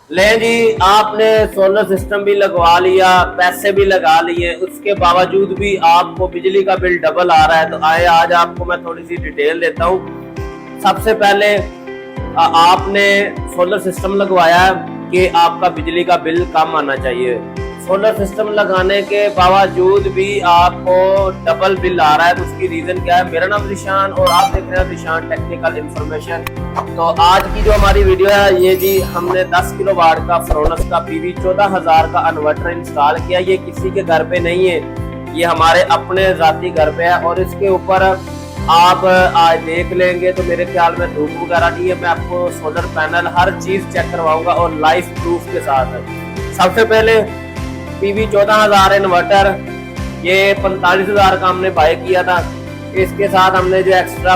ले जी, आपने solar system भी लगवा लिया, पैसे भी लगा लिए, उसके बावजूद भी आपको बिजली का बिल डबल आ रहा है। तो आए आज आपको मैं थोड़ी सी डिटेल देता हूँ। सबसे पहले आपने सोलर सिस्टम लगवाया कि आपका बिजली का बिल कम आना चाहिए। सोलर सिस्टम लगाने के बावजूद भी आपको डबल बिल आ रहा है, तो उसकी रीजन क्या है? मेरा नाम रिशान और आप देख रहे हैं रिशान टेक्निकल इंफॉर्मेशन। तो आज की जो हमारी वीडियो है ये जी, हमने 10 किलो वाट का फ्रोनस का पीवी 14,000 का इन्वर्टर इंस्टॉल किया। ये किसी के घर पे नहीं है, ये हमारे अपने जाती घर पे है। और इसके ऊपर आप आज देख लेंगे तो मेरे ख्याल में धूप वगैरह नहीं है। मैं आपको सोलर पैनल हर चीज चेक करवाऊंगा और लाइव प्रूफ के साथ। सबसे पहले पीवी 14,000 इन्वर्टर, ये 45,000 का हमने बाय किया था। इसके साथ हमने जो एक्स्ट्रा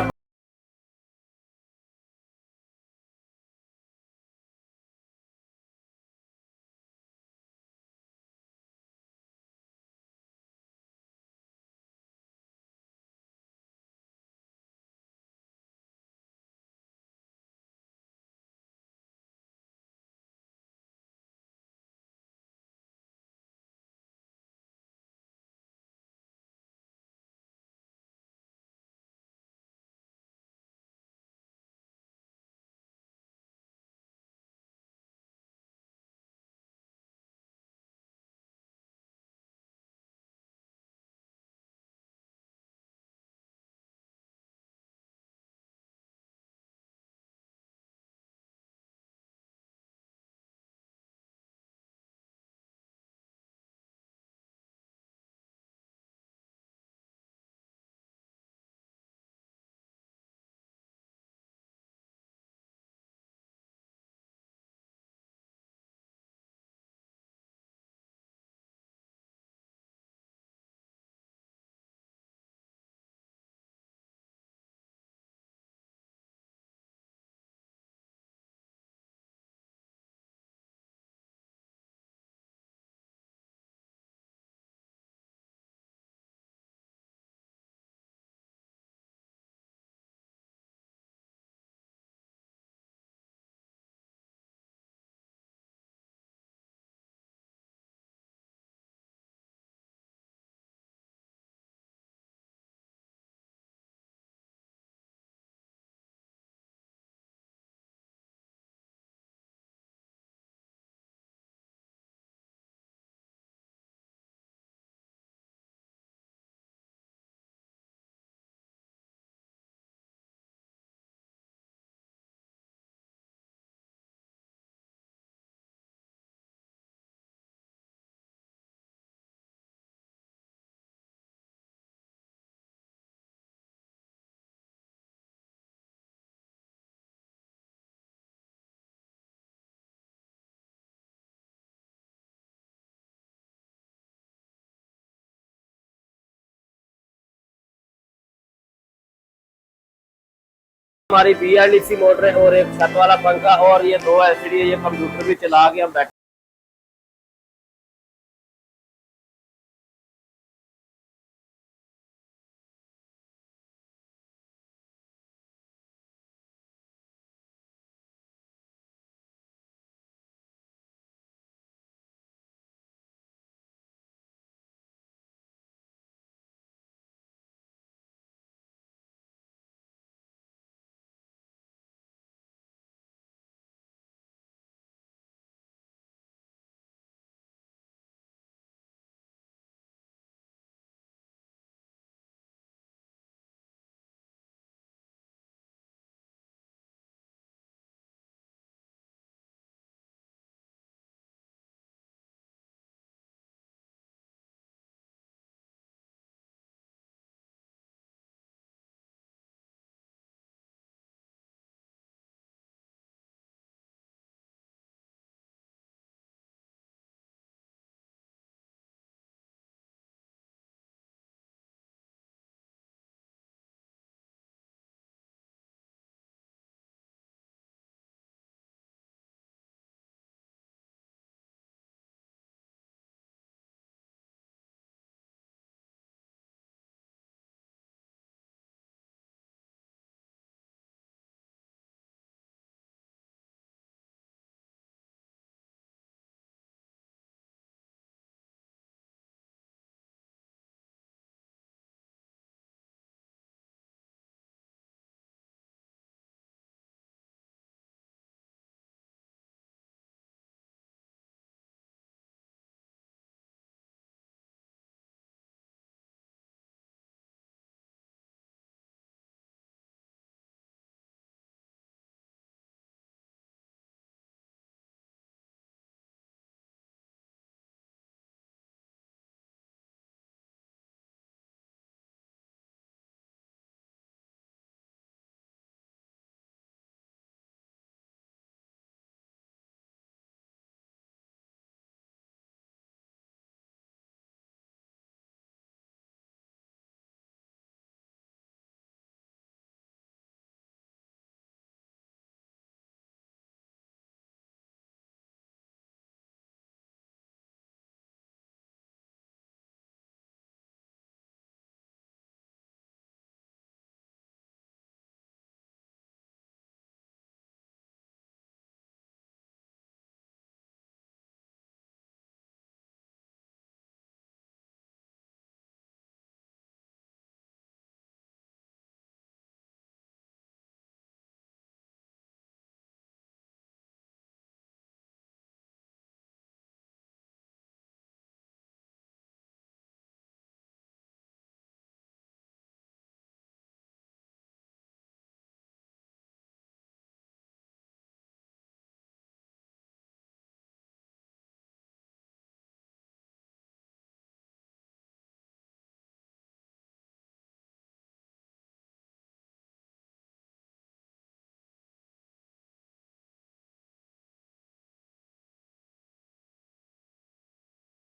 हमारी BLDC मोटर है और एक छत वाला पंखा और ये 2 LCD है। ये कंप्यूटर भी चला के हम बैठे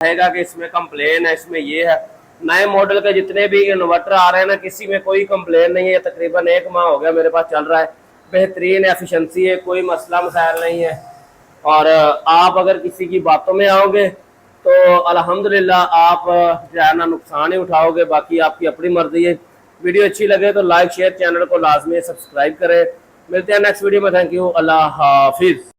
کہے گا کہ اس میں کمپلین ہے، اس میں یہ ہے۔ نئے ماڈل کے جتنے بھی انورٹر آ رہے ہیں نا، کسی میں کوئی کمپلین نہیں ہے، تقریباً 1 ماہ ہو گیا میرے پاس چل رہا ہے، بہترین ایفیشنسی ہے، کوئی مسئلہ مسائل نہیں ہے۔ اور آپ اگر کسی کی باتوں میں آؤ گے تو الحمدللہ آپ جو ہے نا نقصان ہی اٹھاؤ گے، باقی آپ کی اپنی مرضی ہے۔ ویڈیو اچھی لگے تو لائک شیئر، چینل کو لازمی سبسکرائب کریں۔ ملتے ہیں نیکسٹ ویڈیو میں، تھینک یو، اللہ حافظ۔